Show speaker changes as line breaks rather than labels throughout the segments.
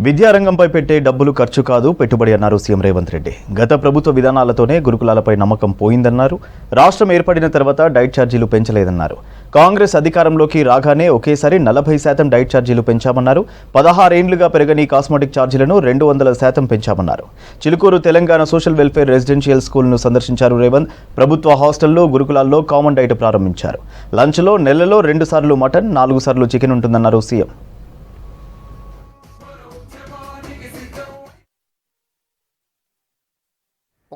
విద్యారంగంపై పెట్టే డబ్బులు ఖర్చు కాదు, పెట్టుబడి అన్నారు సీఎం రేవంత్ రెడ్డి. గత ప్రభుత్వ విధానాలతోనే గురుకులాలపై నమ్మకం పోయిందన్నారు. రాష్ట్రం ఏర్పడిన తర్వాత డైట్ ఛార్జీలు పెంచలేదన్నారు. కాంగ్రెస్ అధికారంలోకి రాగానే ఒకేసారి 40% డైట్ ఛార్జీలు పెంచామన్నారు. 16 ఏళ్లుగా పెరగని కాస్మెటిక్ ఛార్జీలను 200% పెంచామన్నారు. Chilkur Telangana social welfare residential స్కూల్ను సందర్శించారు రేవంత్. ప్రభుత్వ హాస్టల్లో, గురుకులాల్లో కామన్ డైట్ ప్రారంభించారు. లంచ్లో నెలలో 2 సార్లు మటన్, 4 సార్లు చికెన్ ఉంటుందన్నారు సీఎం.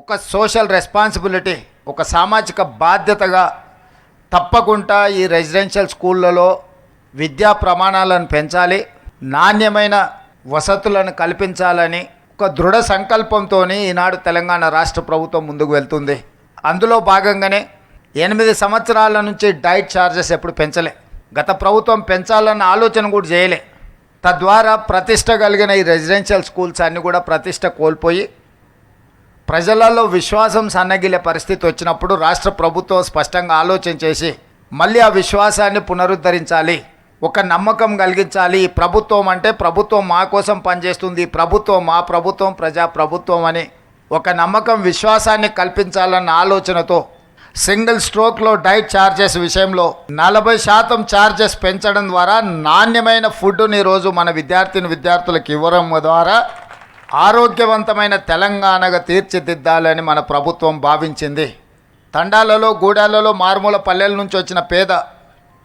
ఒక సోషల్ రెస్పాన్సిబిలిటీ, ఒక సామాజిక బాధ్యతగా తప్పకుండా ఈ రెసిడెన్షియల్ స్కూళ్ళలో విద్యా ప్రమాణాలను పెంచాలి, నాణ్యమైన వసతులను కల్పించాలని ఒక దృఢ సంకల్పంతో ఈనాడు తెలంగాణ రాష్ట్ర ప్రభుత్వం ముందుకు వెళ్తుంది. అందులో భాగంగానే 8 సంవత్సరాల నుంచి డైట్ ఛార్జెస్ ఎప్పుడు పెంచలే. గత ప్రభుత్వం పెంచాలన్న ఆలోచన కూడా చేయలే. తద్వారా ప్రతిష్ట కలిగిన ఈ రెసిడెన్షియల్ స్కూల్స్ అన్నీ కూడా ప్రతిష్ట కోల్పోయి ప్రజలలో విశ్వాసం సన్నగిలే పరిస్థితి వచ్చినప్పుడు రాష్ట్ర ప్రభుత్వం స్పష్టంగా ఆలోచన చేసి మళ్ళీ ఆ విశ్వాసాన్ని పునరుద్ధరించాలి, ఒక నమ్మకం కలిగించాలి. ఈ ప్రభుత్వం అంటే ప్రభుత్వం మా కోసం పనిచేస్తుంది, ప్రభుత్వం మా ప్రభుత్వం, ప్రజా ప్రభుత్వం అని ఒక నమ్మకం, విశ్వాసాన్ని కల్పించాలన్న ఆలోచనతో సింగిల్ స్ట్రోక్లో డైట్ ఛార్జెస్ విషయంలో 40% ఛార్జెస్ పెంచడం ద్వారా నాణ్యమైన ఫుడ్ని ఈరోజు మన విద్యార్థులకు ఇవ్వడం ద్వారా ఆరోగ్యవంతమైన తెలంగాణగా తీర్చిదిద్దాలని మన ప్రభుత్వం భావించింది. తండాలలో, గూడాలలో, మారుమూల పల్లెల నుంచి వచ్చిన పేద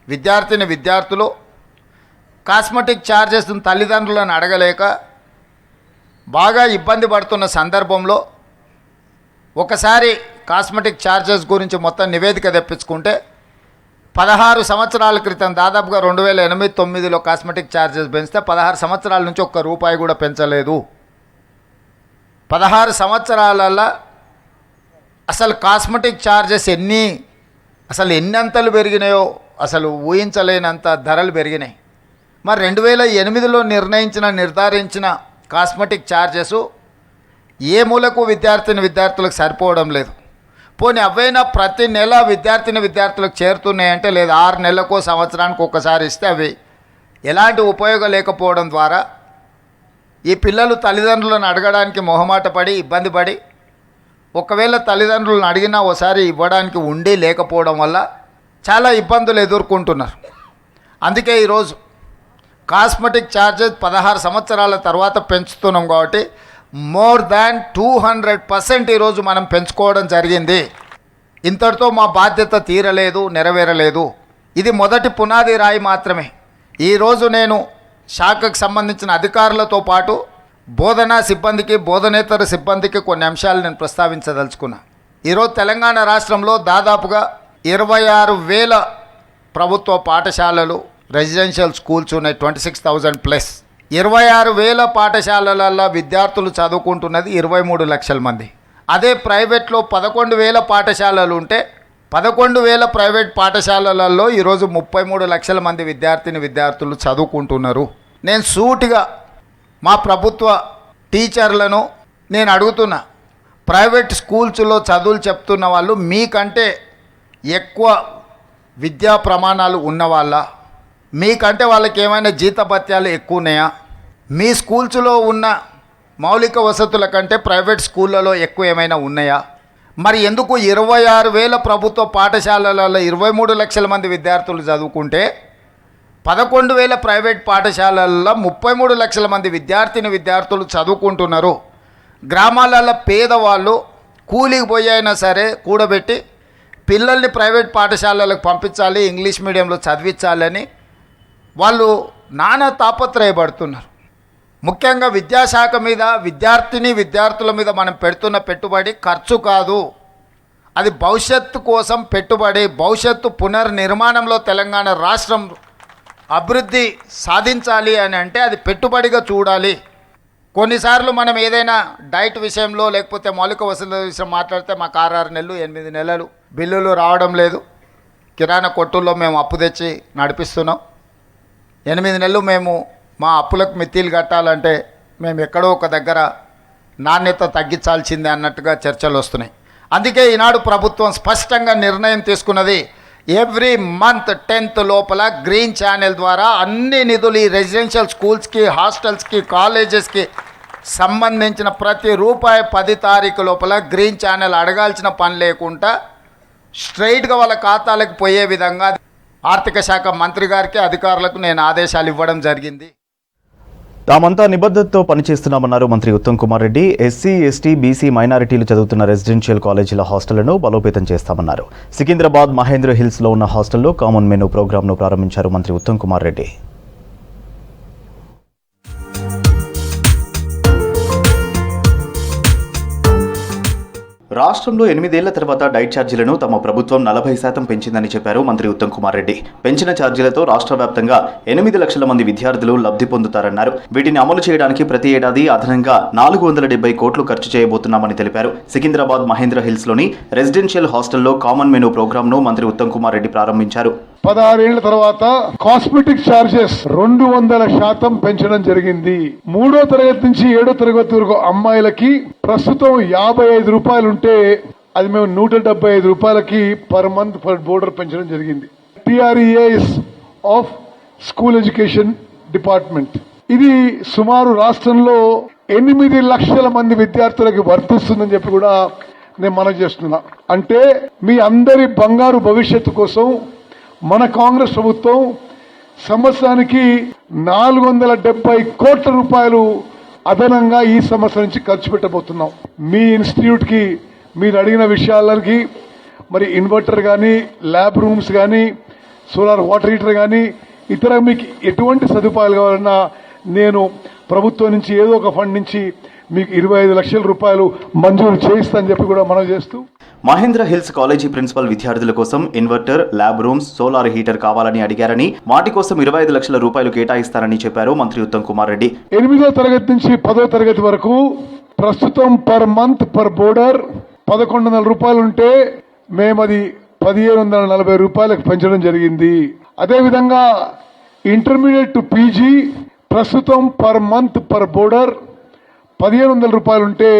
విద్యార్థులు కాస్మెటిక్ ఛార్జెస్ తల్లిదండ్రులను అడగలేక బాగా ఇబ్బంది పడుతున్న సందర్భంలో ఒకసారి కాస్మెటిక్ ఛార్జెస్ గురించి మొత్తం నివేదిక తెప్పించుకుంటే 16 సంవత్సరాల క్రితం దాదాపుగా 2008-09లో కాస్మెటిక్ ఛార్జెస్ పెంచితే 16 సంవత్సరాల నుంచి ఒక్క రూపాయి కూడా పెంచలేదు. 16 సంవత్సరాలలో అసలు కాస్మెటిక్ ఛార్జెస్ ఎన్ని అంతలు పెరిగినాయో అసలు ఊహించలేనంత ధరలు పెరిగినాయి. మరి 2008లో నిర్ధారించిన కాస్మెటిక్ ఛార్జెస్ ఏ మూలకు విద్యార్థులకు సరిపోవడం లేదు. పోనీ అవైనా ప్రతి నెల విద్యార్థులకు చేరుతున్నాయంటే లేదు, 6 నెలలకో సంవత్సరానికి ఒక్కసారి ఇస్తే అవి ఎలాంటి ఉపయోగం లేకపోవడం ద్వారా ఈ పిల్లలు తల్లిదండ్రులను అడగడానికి మొహమాట పడి ఇబ్బంది పడి, ఒకవేళ తల్లిదండ్రులను అడిగినా ఒకసారి ఇవ్వడానికి ఉండి లేకపోవడం వల్ల చాలా ఇబ్బందులు ఎదుర్కొంటున్నారు. అందుకే ఈరోజు కాస్మెటిక్ ఛార్జెస్ 16 సంవత్సరాల తర్వాత పెంచుతున్నాం కాబట్టి మోర్ దాన్ 200% ఈరోజు మనం పెంచుకోవడం జరిగింది. ఇంతటితో మా బాధ్యత తీరలేదు, నెరవేరలేదు. ఇది మొదటి పునాది రాయి మాత్రమే. ఈరోజు నేను శాఖకు సంబంధించిన అధికారులతో పాటు బోధనా సిబ్బందికి, బోధనేతర సిబ్బందికి కొన్ని అంశాలు నేను ప్రస్తావించదలుచుకున్నా. ఈరోజు తెలంగాణ రాష్ట్రంలో దాదాపుగా 26,000 ప్రభుత్వ పాఠశాలలు, రెసిడెన్షియల్ స్కూల్స్ ఉన్నాయి, 26,000+. 26,000 పాఠశాలలలో విద్యార్థులు చదువుకుంటున్నది 23 లక్షల మంది. అదే ప్రైవేట్లో 11,000 పాఠశాలలు ఉంటే 11,000 ప్రైవేట్ పాఠశాలలలో ఈరోజు 33 లక్షల మంది విద్యార్థులు చదువుకుంటున్నారు. నేను సూటిగా మా ప్రభుత్వ టీచర్లను నేను అడుగుతున్నా, ప్రైవేట్ స్కూల్స్లో చదువులు చెప్తున్న వాళ్ళు మీకంటే ఎక్కువ విద్యా ప్రమాణాలు ఉన్నవాళ్ళ, మీకంటే వాళ్ళకి ఏమైనా జీతభత్యాలు ఎక్కువ ఉన్నాయా, మీ స్కూల్స్లో ఉన్న మౌలిక వసతుల కంటే ప్రైవేట్ స్కూళ్ళలో ఎక్కువ ఏమైనా ఉన్నాయా? మరి ఎందుకు 26,000 ప్రభుత్వ పాఠశాలలలో 23 లక్షల మంది విద్యార్థులు చదువుకుంటే 11,000 ప్రైవేట్ పాఠశాలల్లో 33 లక్షల మంది విద్యార్థులు చదువుకుంటున్నారు? గ్రామాలలో పేదవాళ్ళు కూలికి పోయి అయినా సరే కూడబెట్టి పిల్లల్ని ప్రైవేట్ పాఠశాలలకు పంపించాలి, ఇంగ్లీష్ మీడియంలో చదివించాలని వాళ్ళు నానా తాపత్రయపడుతున్నారు. ముఖ్యంగా విద్యాశాఖ మీద, విద్యార్థుల మీద మనం పెడుతున్న పెట్టుబడి ఖర్చు కాదు, అది భవిష్యత్తు కోసం పెట్టుబడి. భవిష్యత్తు పునర్నిర్మాణంలో తెలంగాణ రాష్ట్రం అభివృద్ధి సాధించాలి అని అంటే అది పెట్టుబడిగా చూడాలి. కొన్నిసార్లు మనం ఏదైనా డైట్ విషయంలో లేకపోతే మౌలిక వసతుల విషయం మాట్లాడితే మాకు 6 నెలలు 8 నెలలు బిల్లులు రావడం లేదు, కిరాణా కొట్టుల్లో మేము అప్పు తెచ్చి నడిపిస్తున్నాం, 8 నెలలు మేము మా అప్పులకు మిత్తిలు కట్టాలంటే మేము ఎక్కడో ఒక దగ్గర నాణ్యత తగ్గించాల్సిందే అన్నట్టుగా చర్చలు వస్తున్నాయి. అందుకే ఈనాడు ప్రభుత్వం స్పష్టంగా నిర్ణయం తీసుకున్నది, ఎవ్రీ మంత్ 10th లోపల గ్రీన్ ఛానల్ ద్వారా అన్ని నిధులు ఈ రెసిడెన్షియల్ స్కూల్స్కి, హాస్టల్స్కి, కాలేజెస్కి సంబంధించిన ప్రతి రూపాయి 10 తారీఖు లోపల గ్రీన్ ఛానల్ అడగాల్సిన పని లేకుండా స్ట్రైట్గా వాళ్ళ ఖాతాలకు పోయే విధంగా ఆర్థిక శాఖ మంత్రి గారికి, అధికారులకు నేను ఆదేశాలు ఇవ్వడం జరిగింది.
తామంతా నిబద్ధతతో పనిచేస్తున్నామన్నారు మంత్రి Uttam Kumar Reddy. SC, ST, BC, మైనారిటీలు చదువుతున్న రెసిడెన్షియల్ కాలేజీల హాస్టళ్లను బలోపేతం చేస్తామన్నారు. సికింద్రాబాద్ మహేంద్ర హిల్స్లో ఉన్న హాస్టల్లో కామన్ మెనూ ప్రోగ్రాంను ప్రారంభించారు మంత్రి ఉత్తమ్ కుమార్ రెడ్డి. రాష్ట్రంలో 8 ఏళ్ల తర్వాత డైట్ ఛార్జీలను తమ ప్రభుత్వం 40% పెంచిందని చెప్పారు మంత్రి ఉత్తమ్ కుమార్ రెడ్డి. పెంచిన ఛార్జీలతో రాష్ట్ర వ్యాప్తంగా 8 లక్షల మంది విద్యార్థులు లబ్ధి పొందుతారన్నారు. వీటిని అమలు చేయడానికి ప్రతి ఏడాది అదనంగా 470 కోట్లు ఖర్చు చేయబోతున్నామని తెలిపారు. సికింద్రాబాద్ మహేంద్ర హిల్స్లోని రెసిడెన్షియల్ హాస్టల్లో కామన్ మెనూ ప్రోగ్రాంను మంత్రి ఉత్తమ్ కుమార్ రెడ్డి ప్రారంభించారు.
16 ఏళ్ల తర్వాత కాస్మెటిక్ చార్జెస్ 200% పెంచడం జరిగింది. 3వ తరగతి నుంచి 7వ తరగతి వరకు అమ్మాయిలకి ప్రస్తుతం 55 రూపాయలు ఉంటే అది మేము 175 రూపాయలకి పర్ మంత్ పర్ బోర్డర్ పెంచడం జరిగింది. TREAs of school education department ఇది సుమారు రాష్ట్రంలో 8 లక్షల మంది విద్యార్థులకు వర్తిస్తుందని చెప్పి కూడా నేను మనవి చేస్తున్నా. అంటే మీ అందరి బంగారు భవిష్యత్తు కోసం మన కాంగ్రెస్ ప్రభుత్వం సంవత్సరానికి 470 కోట్ల రూపాయలు అదనంగా ఈ సంవత్సరం నుంచి ఖర్చు పెట్టబోతున్నాం. మీ ఇన్స్టిట్యూట్ కి మీరు అడిగిన విషయాలకి మరి ఇన్వర్టర్ కానీ, ల్యాబ్ రూమ్స్ కానీ, సోలార్ వాటర్ హీటర్ కానీ, ఇతర మీకు ఎటువంటి సదుపాయాలు కావాలన్నా నేను ప్రభుత్వం నుంచి ఏదో ఒక ఫండ్ నుంచి మీకు 25 లక్షల రూపాయలు మంజూరు చేయిస్తానని చెప్పి కూడా మనం చేస్తూ
మహేంద్ర హిల్స్ కాలేజీ ప్రిన్సిపల్ విద్యార్థుల కోసం inverter, lab rooms, solar heater కావాలని అడిగారని, వాటి కోసం 25 లక్షల రూపాయలు కేటాయిస్తారని చెప్పారు మంత్రి ఉత్తమ్ కుమార్ రెడ్డి.
8వ తరగతి నుంచి 10వ తరగతి వరకు ప్రస్తుతం పర్ మంత్ పర్ బోర్డర్ 1100 రూపాయలు ఉంటే మేము అది 1740 రూపాయలకు పెంచడం జరిగింది. అదేవిధంగా ఇంటర్మీడియట్ టు పీజీ ప్రస్తుతం పర్ మంత్ పర్ బోర్డర్ 1500 రూపాయలు ఉంటే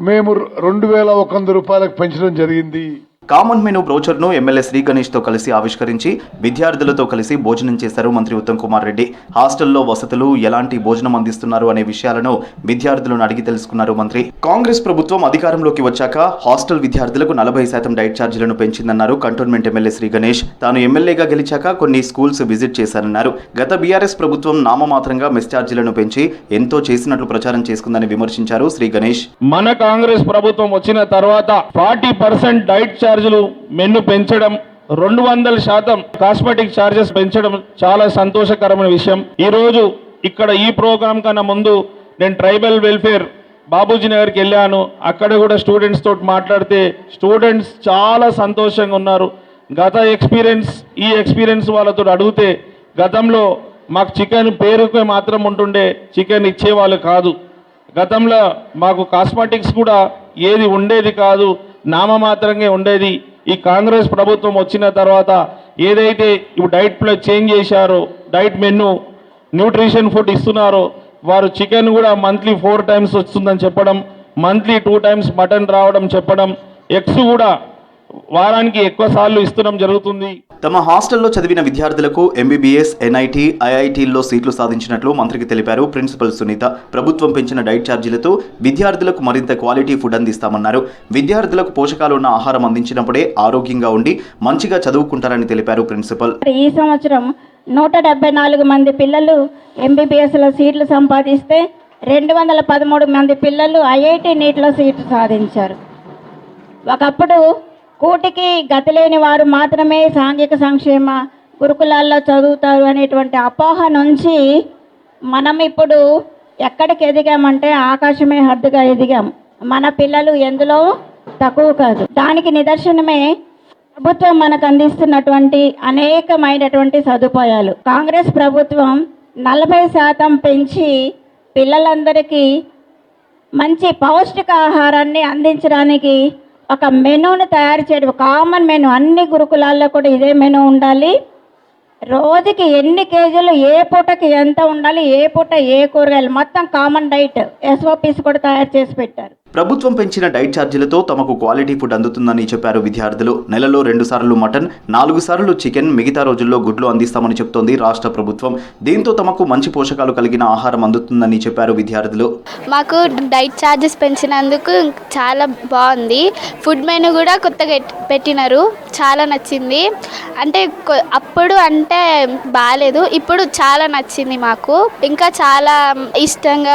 మేము 2100 రూపాయలకు పెంచడం జరిగింది.
కామన్ మెనూ బ్రోచర్ను ఎమ్మెల్యే శ్రీ గణేష్తో కలిసి ఆవిష్కరించి విద్యార్థులతో కలిసి భోజనం చేశారు మంత్రి ఉత్తమ్ కుమార్ రెడ్డి. హాస్టల్లో వసతులు, ఎలాంటి భోజనం అందిస్తున్నారు అనే విషయాలను విద్యార్థులను అడిగి తెలుసుకున్నారు మంత్రి. కాంగ్రెస్ ప్రభుత్వం అధికారంలోకి వచ్చాక హాస్టల్ విద్యార్థులకు 40% డైట్ ఛార్జీలను పెంచిందన్నారు కంటోన్మెంట్ ఎమ్మెల్యే శ్రీ గణేష్. తాను ఎమ్మెల్యేగా గెలిచాక కొన్ని స్కూల్స్ విజిట్ చేశానన్నారు. గత బీఆర్ఎస్ ప్రభుత్వం నామమాత్రంగా మెస్ ఛార్జీలను పెంచి ఎంతో చేసినట్లు ప్రచారం చేసుకుందని విమర్శించారు శ్రీ గణేష్.
మన కాంగ్రెస్ ప్రభుత్వం వచ్చిన తర్వాత 40% డైట్ ఛార్జీలు మెను పెంచడం, 200% కాస్మెటిక్ ఛార్జెస్ పెంచడం చాలా సంతోషకరమైన విషయం. ఈ రోజు ఇక్కడ ఈ ప్రోగ్రాం కన్నా ముందు నేను ట్రైబల్ వెల్ఫేర్ బాబూజీ నగర్కి వెళ్ళాను. అక్కడ కూడా స్టూడెంట్స్ తోటి మాట్లాడితే స్టూడెంట్స్ చాలా సంతోషంగా ఉన్నారు. గత ఎక్స్పీరియన్స్, ఈ ఎక్స్పీరియన్స్ వాళ్ళతో అడిగితే గతంలో మాకు చికెన్ పేరుకే మాత్రం ఉంటుండే, చికెన్ ఇచ్చేవాళ్ళు కాదు. గతంలో మాకు కాస్మెటిక్స్ కూడా ఏది ఉండేది కాదు, నామమాత్రంగా ఉండేది. ఈ కాంగ్రెస్ ప్రభుత్వం వచ్చిన తర్వాత ఏదైతే ఇప్పుడు డైట్ ప్లస్ చేంజ్ చేశారో, డైట్ మెనూ, న్యూట్రిషన్ ఫుడ్ ఇస్తున్నారో, వారు చికెన్ కూడా మంత్లీ 4 times వస్తుందని చెప్పడం, మంత్లీ 2 times మటన్ రావడం చెప్పడం, ఎగ్స్ కూడా వారానికి ఎక్కువ సార్లు ఇస్తడం జరుగుతుంది.
తమ హాస్టల్లో చదివిన విద్యార్థులకు MBBS, NIT, IITల్లో సీట్లు సాధించినట్లు మంత్రికి తెలిపారు ప్రిన్సిపల్ సునీత. ప్రభుత్వం పెంచిన డైట్ ఛార్జీలతో విద్యార్థులకు మరింత క్వాలిటీ ఫుడ్ అందిస్తామన్నారు. విద్యార్థులకు పోషకాలు ఉన్న ఆహారం అందించినప్పుడే ఆరోగ్యంగా ఉండి మంచిగా చదువుకుంటారని తెలిపారు ప్రిన్సిపల్.
ఈ సంవత్సరం 174 మంది పిల్లలు MBBSలో సీట్లు సంపాదిస్తే 213 మంది పిల్లలు IIT నీట్లో సీట్లు సాధించారు. ఒకప్పుడు కూటికి గతిలేని వారు మాత్రమే సాంఘిక సంక్షేమ గురుకులాల్లో చదువుతారు అనేటువంటి అపోహ నుంచి మనం ఇప్పుడు ఎక్కడికి ఎదిగామంటే ఆకాశమే హద్దుగా ఎదిగాం. మన పిల్లలు ఎందులో తక్కువ కాదు. దానికి నిదర్శనమే ప్రభుత్వం మనకు అందిస్తున్నటువంటి అనేకమైనటువంటి సదుపాయాలు. కాంగ్రెస్ ప్రభుత్వం 40% పెంచి పిల్లలందరికీ మంచి పౌష్టికాహారాన్ని అందించడానికి ఒక మెనూను తయారు చేయడం, కామన్ మెనూ. అన్ని గురుకులాల్లో కూడా ఇదే మెనూ ఉండాలి. రోజుకి ఎన్ని కేజీలు, ఏ పూటకి ఎంత ఉండాలి, ఏ పూట ఏ కూరగాయలు, మొత్తం కామన్ డైట్ SOPs కూడా తయారు చేసి పెట్టారు.
ప్రభుత్వం పెంచిన డైట్ ఛార్జీలతో తమకు క్వాలిటీ ఫుడ్ అందుతుందని చెప్పారు విద్యార్థులు. నెలలో 2 సార్లు మటన్, 4 సార్లు చికెన్, మిగతా రోజుల్లో గుడ్లు అందిస్తామని చెప్తోంది రాష్ట్ర ప్రభుత్వం. దీంతో తమకు మంచి పోషకాలు కలిగిన ఆహారం అందుతుందని చెప్పారు విద్యార్థులు.
మాకు డైట్ ఛార్జెస్ పెంచినందుకు చాలా బాగుంది. ఫుడ్ మెనూ కూడా కొత్తగా పెట్టినారు, చాలా నచ్చింది. అంటే అప్పుడు అంటే బాగాలేదు, ఇప్పుడు చాలా నచ్చింది మాకు. ఇంకా చాలా ఇష్టంగా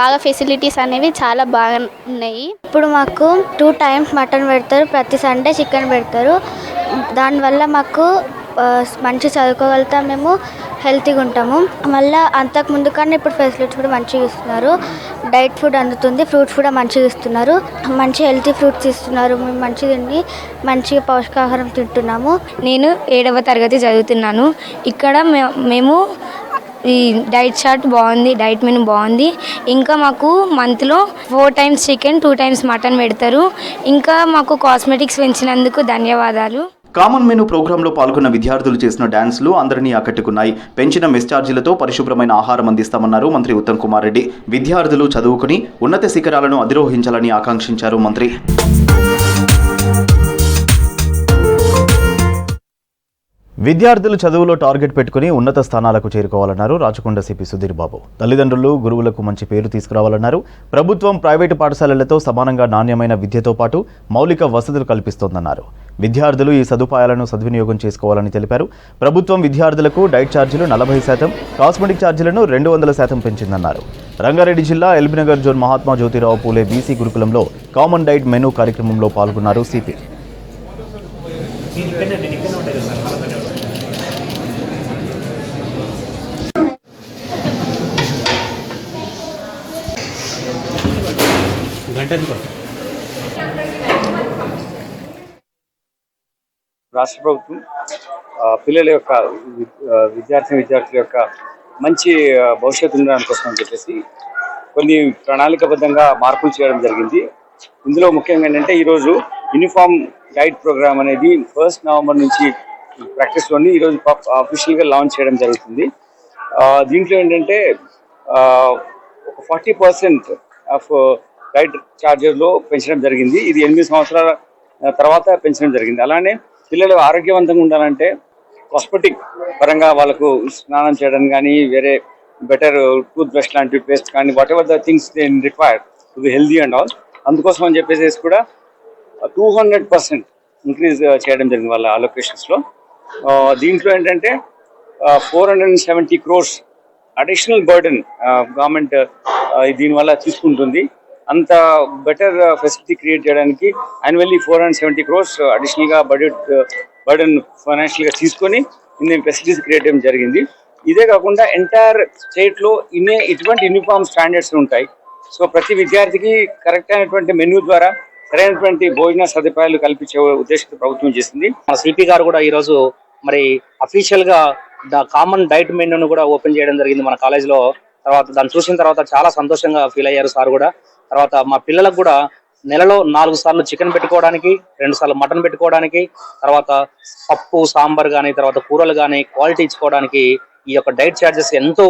బాగా ఫెసిలిటీస్ అనేవి చాలా బాగా ఉన్నాయి.
ఇప్పుడు మాకు 2 times మటన్ పెడతారు, ప్రతి సండే చికెన్ పెడతారు. దానివల్ల మాకు మంచి చదువుకోగలుగుతాం, మేము హెల్తీగా ఉంటాము. మళ్ళీ అంతకుముందు కన్నా ఇప్పుడు ఫెసిలిటీస్ కూడా మంచిగా ఇస్తున్నారు. డైట్ ఫుడ్ అందుతుంది, ఫ్రూట్స్ కూడా మంచిగా ఇస్తున్నారు. మంచి హెల్తీ ఫ్రూట్స్ ఇస్తున్నారు. మేము మంచిగా తిని మంచిగా పౌష్టికాహారం తింటున్నాము.
నేను 7వ తరగతి చదువుతున్నాను. ఇక్కడ మేము ఈ డైట్ చార్ట్ బాగుంది, డైట్ మెనూ బాగుంది. ఇంకా మాకు మంత్లో 4 times చికెన్, 2 times మటన్ పెడతారు. ఇంకా మాకు కాస్మెటిక్స్ పెంచినందుకు ధన్యవాదాలు.
కామన్ మెనూ ప్రోగ్రాంలో పాల్గొన్న విద్యార్థులు చేసిన డాన్సులు అందరినీ ఆకట్టుకున్నాయి. పెంచిన మెస్ ఛార్జీలతో పరిశుభ్రమైన ఆహారం అందిస్తామన్నారు మంత్రి ఉత్తమ్ కుమార్ రెడ్డి. విద్యార్థులు చదువుకుని ఉన్నత శిఖరాలను అధిరోహించాలని ఆకాంక్షించారు మంత్రి. విద్యార్థులు చదువులో టార్గెట్ పెట్టుకుని ఉన్నత స్థానాలకు చేరుకోవాలన్నారు రాచకొండ సిపి సుధీర్ బాబు. తల్లిదండ్రులు, గురువులకు మంచి పేరు తీసుకురావాలన్నారు. ప్రభుత్వం, ప్రైవేటు పాఠశాలలతో సమానంగా నాణ్యమైన విద్యతో పాటు మౌలిక వసతులు కల్పిస్తోందన్నారు. విద్యార్థులు ఈ సదుపాయాలను సద్వినియోగం చేసుకోవాలని తెలిపారు. ప్రభుత్వం విద్యార్థులకు డైట్ ఛార్జీలు 40%, కాస్మెటిక్ ఛార్జీలను 200% పెంచిందన్నారు. రంగారెడ్డి జిల్లా ఎల్బీనగర్ జోన్ మహాత్మా జ్యోతిరావు పూలే బీసీ గురుకులంలో కామన్ డైట్ మెనూ కార్యక్రమంలో పాల్గొన్నారు సిపి.
రాష్ట్ర ప్రభుత్వం పిల్లల యొక్క విద్యార్థుల యొక్క మంచి భవిష్యత్తు ఉండడానికి కోసం అని చెప్పేసి కొన్ని ప్రణాళికబద్ధంగా మార్పులు చేయడం జరిగింది. ఇందులో ముఖ్యంగా ఏంటంటే ఈరోజు యూనిఫామ్ డైట్ ప్రోగ్రామ్ అనేది 1st November నుంచి ప్రాక్టీస్లోని ఈరోజు అఫీషియల్గా లాంచ్ చేయడం జరుగుతుంది. దీంట్లో ఏంటంటే ఒక 40% ఆఫ్ డైట్ ఛార్జెస్లో పెంచడం జరిగింది. ఇది 8 సంవత్సరాల తర్వాత పెంచడం జరిగింది. అలానే పిల్లలు ఆరోగ్యవంతంగా ఉండాలంటే కాస్మెటిక్ పరంగా వాళ్ళకు స్నానం చేయడం కానీ, వేరే బెటర్ టూత్ బ్రష్ లాంటి పేస్ట్ కానీ, what ever the things they require to be healthy and all, అందుకోసం అని చెప్పేసి కూడా 200% ఇంక్రీజ్ చేయడం జరిగింది వాళ్ళ అలొకేషన్స్లో. దీంట్లో ఏంటంటే 470 crores అడిషనల్ బర్డెన్ గవర్నమెంట్ దీనివల్ల తీసుకుంటుంది. అంత బెటర్ ఫెసిలిటీ క్రియేట్ చేయడానికి యాన్యువల్లీ 470 crores అడిషనల్గా బర్డెన్ ఫైనాన్షియల్గా తీసుకొని ఇన్ని ఫెసిలిటీస్ క్రియేట్ చేయడం జరిగింది. ఇదే కాకుండా ఎంటైర్ స్టేట్లో ఇటువంటి యూనిఫామ్ స్టాండర్డ్స్ ఉంటాయి. సో ప్రతి విద్యార్థికి కరెక్ట్ అయినటువంటి మెనూ ద్వారా సరైనటువంటి భోజన సదుపాయాలు కల్పించే ఉద్దేశంతో ప్రభుత్వం చేసింది.
మన సిపి గారు కూడా ఈరోజు మరి అఫీషియల్ గా కామన్ డైట్ మెనూను కూడా ఓపెన్ చేయడం జరిగింది మన కాలేజ్లో. తర్వాత దాన్ని చూసిన తర్వాత చాలా సంతోషంగా ఫీల్ అయ్యారు సార్ కూడా. తర్వాత మా పిల్లలకు కూడా నెలలో 4 సార్లు చికెన్ పెట్టుకోవడానికి, 2 సార్లు మటన్ పెట్టుకోవడానికి, తర్వాత పప్పు, సాంబార్ కానీ, తర్వాత కూరలు కానీ క్వాలిటీ ఇచ్చుకోవడానికి ఈ యొక్క డైట్ ఛార్జెస్ ఎంతో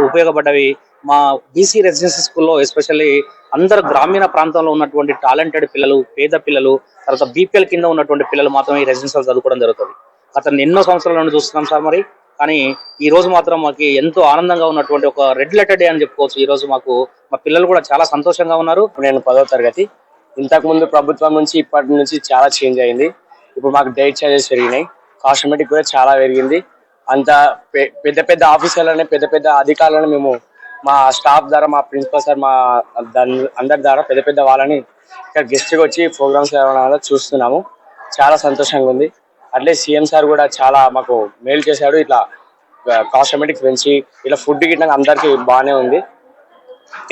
ఉపయోగపడ్డవి. మా బీసీ రెసిడెన్సీ స్కూల్లో ఎస్పెషల్లీ అందరు గ్రామీణ ప్రాంతంలో ఉన్నటువంటి టాలెంటెడ్ పిల్లలు, పేద పిల్లలు, తర్వాత బీపీఎల్ కింద ఉన్నటువంటి పిల్లలు మాత్రం ఈ రెసిడెన్సీలో చదువుకోవడం జరుగుతుంది. అతను ఎన్నో సంవత్సరాల నుండి చూస్తున్నాం సార్. మరి కానీ ఈ రోజు మాత్రం మాకు ఎంతో ఆనందంగా ఉన్నటువంటి ఒక రెడ్ లెటర్ డే అని చెప్పుకోవచ్చు. ఈ రోజు మాకు మా పిల్లలు కూడా చాలా సంతోషంగా ఉన్నారు.
నేను 10వ తరగతి. ఇంతకుముందు ప్రభుత్వం నుంచి ఇప్పటి నుంచి చాలా చేంజ్ అయింది. ఇప్పుడు మాకు డైట్ ఛార్జెస్ పెరిగినాయి, కాస్మెటిక్ కూడా చాలా పెరిగింది. అంత పెద్ద పెద్ద ఆఫీసర్లని, పెద్ద పెద్ద అధికారులను మేము మా స్టాఫ్ ద్వారా, మా ప్రిన్సిపల్ సార్, మా అందరి ద్వారా పెద్ద పెద్ద వాళ్ళని ఇక్కడ గెస్ట్గా వచ్చి ప్రోగ్రామ్స్ చూస్తున్నాము. చాలా సంతోషంగా ఉంది. అట్లే సీఎం సార్ కూడా చాలా మాకు మేలు చేశాడు. ఇట్లా కాస్మెటిక్స్ పెంచి ఇట్లా ఫుడ్ గిట్ట అందరికీ బాగానే ఉంది.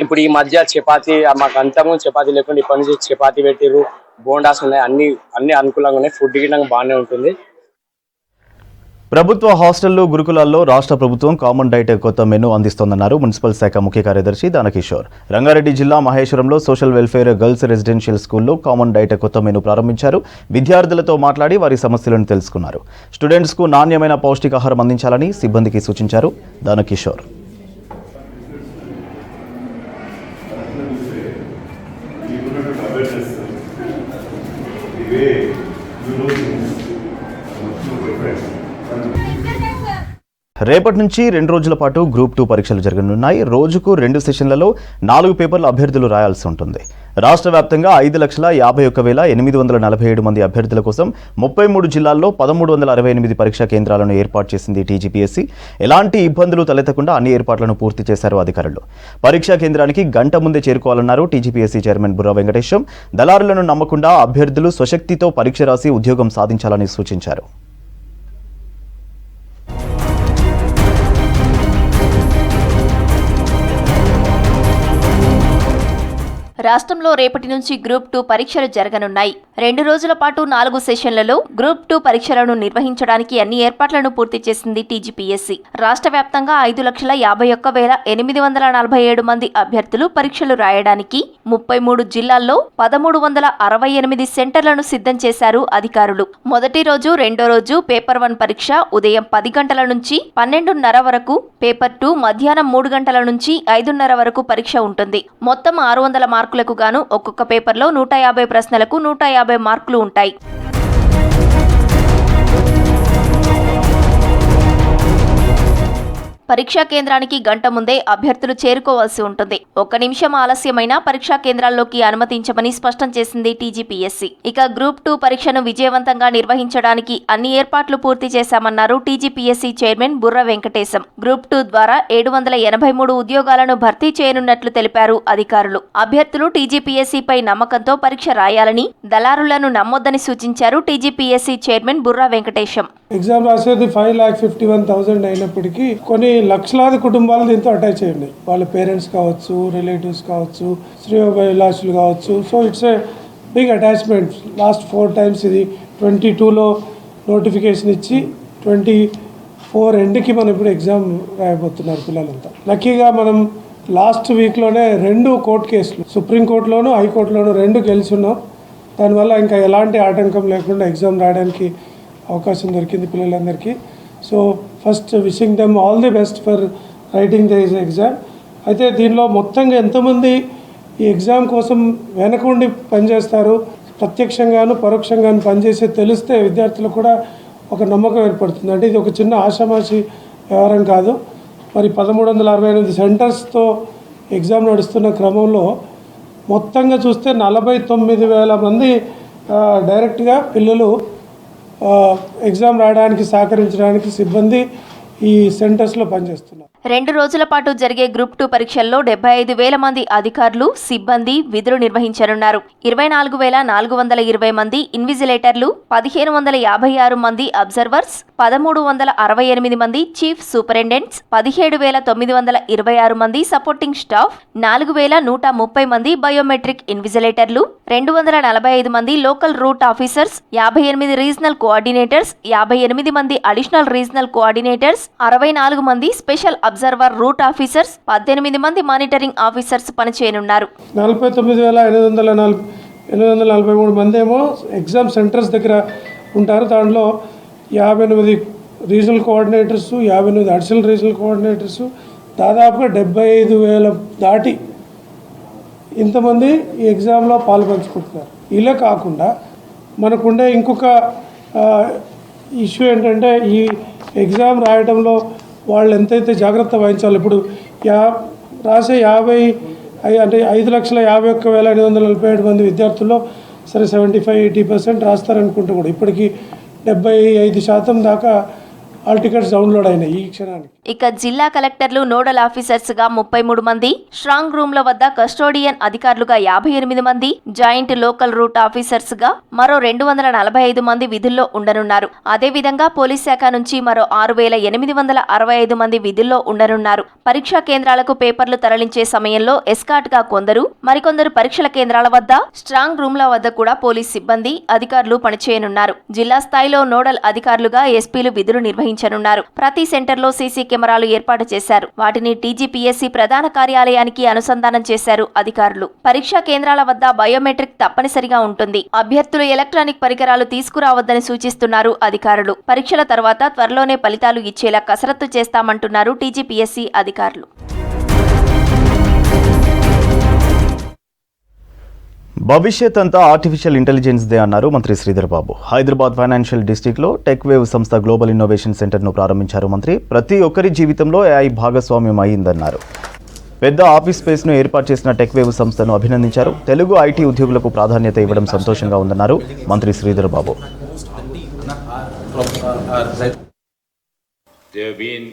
ఇప్పుడు ఈ మధ్య చపాతీ, మాకు అంతకుముందు చపాతీ లేకుండా ఇప్పటి నుంచి చపాతీ పెట్టిరు, బోండాస్ ఉన్నాయి, అన్ని అనుకూలంగా ఉన్నాయి. ఫుడ్ గిట్ట బాగానే ఉంటుంది.
ప్రభుత్వ హాస్టళ్లు, గురుకులాల్లో రాష్ట్ర ప్రభుత్వం కామన్ డైట్ కొత్త మెనూ అందిస్తోందన్నారు మున్సిపల్ శాఖ ముఖ్య కార్యదర్శి దానకిషోర్. రంగారెడ్డి జిల్లా మహేశ్వరంలో సోషల్ వెల్ఫేర్ గర్ల్స్ రెసిడెన్షియల్ స్కూల్లో కామన్ డైట్ కొత్త మెనూ ప్రారంభించారు. విద్యార్థులతో మాట్లాడి వారి సమస్యలను తెలుసుకున్నారు. స్టూడెంట్స్కు నాణ్యమైన పౌష్టికాహారం అందించాలని సిబ్బందికి సూచించారు దానకిషోర్. రేపటి నుంచి 2 రోజుల పాటు గ్రూప్ 2 పరీక్షలు జరగనున్నాయి. రోజుకు 2 సెషన్లలో 4 పేపర్లు అభ్యర్థులు రాయాల్సి ఉంటుంది. రాష్ట్ర వ్యాప్తంగా 5,51,847 మంది అభ్యర్థుల కోసం 33 జిల్లాల్లో 1,368 పరీక్షా కేంద్రాలను ఏర్పాటు చేసింది టీజీపీఎస్సీ. ఎలాంటి ఇబ్బందులు తలెత్తకుండా అన్ని ఏర్పాట్లను పూర్తి చేశారు అధికారులు. పరీక్షా కేంద్రానికి గంట ముందే చేరుకోవాలన్నారు టీజీపీఎస్సీ చైర్మన్ బుర్రా వెంకటేశం. దళారులను నమ్మకుండా అభ్యర్థులు స్వశక్తితో పరీక్ష రాసి ఉద్యోగం సాధించాలని సూచించారు.
రాష్ట్రంలో రేపటి నుంచి గ్రూప్ 2 పరీక్షలు జరగనున్నాయి. 2 రోజుల పాటు 4 సెషన్లలో గ్రూప్ 2 పరీక్షలను నిర్వహించడానికి అన్ని ఏర్పాట్లను పూర్తి చేసింది టీజీపీఎస్సీ. రాష్ట్ర వ్యాప్తంగా 5,51,847 మంది అభ్యర్థులు పరీక్షలు రాయడానికి 33 జిల్లాల్లో 1,368 సెంటర్లను సిద్ధం చేశారు అధికారులు. మొదటి రోజు, రెండో రోజు పేపర్ 1 పరీక్ష ఉదయం 10 గంటల నుంచి 12:30 వరకు, పేపర్ 2 మధ్యాహ్నం 3 గంటల నుంచి 5:30 వరకు పరీక్ష ఉంటుంది. మొత్తం 600 మార్కులకు గాను ఒక్కొక్క పేపర్లో 150 ప్రశ్నలకు 150 మార్కులు ఉంటాయి. పరీక్షా కేంద్రానికి గంట ముందే అభ్యర్థులు చేరుకోవాల్సి ఉంటుంది. 1 నిమిషం ఆలస్యమైనా పరీక్షా కేంద్రాల్లోకి అనుమతించమని స్పష్టం చేసింది టీజీపీఎస్సీ. ఇక గ్రూప్ 2 పరీక్షను విజయవంతంగా నిర్వహించడానికి అన్ని ఏర్పాట్లు పూర్తి చేశామన్నారు TGPSC chairman Burra Venkatesham. Group 2 ద్వారా 783 ఉద్యోగాలను భర్తీ చేయనున్నట్లు తెలిపారు అధికారులు. అభ్యర్థులు టీజీపీఎస్సీపై నమ్మకంతో పరీక్ష రాయాలని, దళారులను నమ్మొద్దని సూచించారు TGPSC chairman Burra Venkatesham.
Exam రాసేది 5,51,000 అయినప్పటికీ కొన్ని లక్షలాది కుటుంబాలు దీంతో అటాచ్ అయ్యి ఉన్నాయి. వాళ్ళ పేరెంట్స్ కావచ్చు, రిలేటివ్స్ కావచ్చు, శ్రేయోభిలాషులు కావచ్చు. So it's a big attachment. Last 4 times ఇది 22లో నోటిఫికేషన్ ఇచ్చి 24 ఎండ్కి మనం ఇప్పుడు ఎగ్జామ్ రాయబోతున్నారు పిల్లలంతా. లక్కీగా మనం లాస్ట్ వీక్లోనే 2 కోర్టు కేసులు, సుప్రీంకోర్టులోను హైకోర్టులోను 2 గెలుచున్నాం. దానివల్ల ఇంకా ఎలాంటి ఆటంకం లేకుండా ఎగ్జామ్ రాయడానికి అవకాశం దొరికింది పిల్లలందరికీ. So first wishing them all the best for writing the exam. అయితే దీనిలో మొత్తంగా ఎంతమంది ఈ ఎగ్జామ్ కోసం వెనకుండి పనిచేస్తారు, ప్రత్యక్షంగాను పరోక్షంగాను పనిచేసి తెలిస్తే విద్యార్థులకు కూడా ఒక నమ్మకం ఏర్పడుతుంది. అంటే ఇది ఒక చిన్న ఆషామాషి వ్యవహారం కాదు. మరి 1,368 సెంటర్స్తో ఎగ్జామ్ నడుస్తున్న క్రమంలో మొత్తంగా చూస్తే 49,000 మంది డైరెక్ట్గా పిల్లలు ఎగ్జామ్ రాయడానికి సహకరించడానికి సిబ్బంది ఈ సెంటర్స్లో పనిచేస్తున్నారు.
2 రోజుల పాటు జరిగే గ్రూప్ 2 పరీక్షల్లో 75,000 మంది అధికారులు, సిబ్బంది విధులు నిర్వహించనున్నారు. 24,420 మంది ఇన్విజిలేటర్లు, 1,556 మంది అబ్జర్వర్స్, 1,368 మంది చీఫ్ సూపరింటెండెంట్స్, 17,926 మంది సపోర్టింగ్ స్టాఫ్, 4,130 మంది బయోమెట్రిక్ ఇన్విజిలేటర్లు, 245 మంది local route officers, 58 regional coordinators, 58 మంది అడిషనల్ రీజనల్ కోఆర్డినేటర్స్, 64 మంది స్పెషల్ అబ్జర్వర్ రూట్ ఆఫీసర్స్, 18 మంది మానిటరింగ్ ఆఫీసర్స్ పనిచేయనున్నారు.
49,843 మంది ఏమో ఎగ్జామ్ సెంటర్స్ దగ్గర ఉంటారు. దాంట్లో 58 regional coordinators, 58 additional regional coordinators, దాదాపుగా 75,000 దాటి ఇంతమంది ఈ ఎగ్జామ్లో పాల్పంచుకుంటున్నారు. ఇలా కాకుండా మనకుండే ఇంకొక ఇష్యూ ఏంటంటే ఈ ఎగ్జామ్ రాయడంలో వాళ్ళు ఎంతైతే జాగ్రత్త వహించాలి. ఇప్పుడు రాసే 5,51,847 మంది విద్యార్థుల్లో సరే 75-80% రాస్తారనుకుంటూ కూడా ఇప్పటికీ 75% దాకా ఆల్ టికెట్స్ డౌన్లోడ్ అయినాయి ఈ క్షణానికి.
ఇక జిల్లా కలెక్టర్లు, నోడల్ ఆఫీసర్స్గా 33 మంది, స్ట్రాంగ్ రూమ్ల వద్ద కస్టోడియన్ అధికారులుగా 58 మంది, జాయింట్ లోకల్ రూట్ ఆఫీసర్స్గా మరో 245 మంది విధుల్లో ఉండనున్నారు. అదేవిధంగా పోలీస్ శాఖ నుంచి మరో 6,865 మంది విధుల్లో ఉండనున్నారు. పరీక్షా కేంద్రాలకు పేపర్లు తరలించే సమయంలో ఎస్కార్ట్గా కొందరు, మరికొందరు పరీక్షల కేంద్రాల వద్ద, స్ట్రాంగ్ రూమ్ల వద్ద కూడా పోలీస్ సిబ్బంది, అధికారులు పనిచేయనున్నారు. జిల్లా స్థాయిలో నోడల్ అధికారులుగా ఎస్పీలు విధులు నిర్వహించనున్నారు. ప్రతి సెంటర్లో సీసీ కెమెరాలు ఏర్పాటు చేశారు. వాటిని టీజీపీఎస్సీ ప్రధాన కార్యాలయానికి అనుసంధానం చేశారు అధికారులు. పరీక్షా కేంద్రాల వద్ద బయోమెట్రిక్ తప్పనిసరిగా ఉంటుంది. అభ్యర్థులు ఎలక్ట్రానిక్ పరికరాలు తీసుకురావద్దని సూచిస్తున్నారు అధికారులు. పరీక్షల తర్వాత త్వరలోనే ఫలితాలు ఇచ్చేలా కసరత్తు చేస్తామంటున్నారు టీజీపీఎస్సీ అధికారులు.
భవిష్యత్ అంతా ఆర్టిఫిషియల్ ఇంటెలిజెన్స్ దే అన్నారు మంత్రి శ్రీధర్ బాబు. హైదరాబాద్ ఫైనాన్షియల్ డిస్ట్రిక్ట్లో టెక్ వేవ్ సంస్థ గ్లోబల్ ఇన్నోవేషన్ సెంటర్ను ప్రారంభించారు మంత్రి. ప్రతి ఒక్కరి జీవితంలో AI భాగస్వామ్యం అయిందన్నారు. పెద్ద ఆఫీస్ స్పేస్ను ఏర్పాటు చేసిన టెక్ వేవ్ సంస్థను అభినందించారు. తెలుగు IT ఉద్యోగులకు ప్రాధాన్యత ఇవ్వడం సంతోషంగా ఉందన్నారు మంత్రి Sridhar Babu.
They have been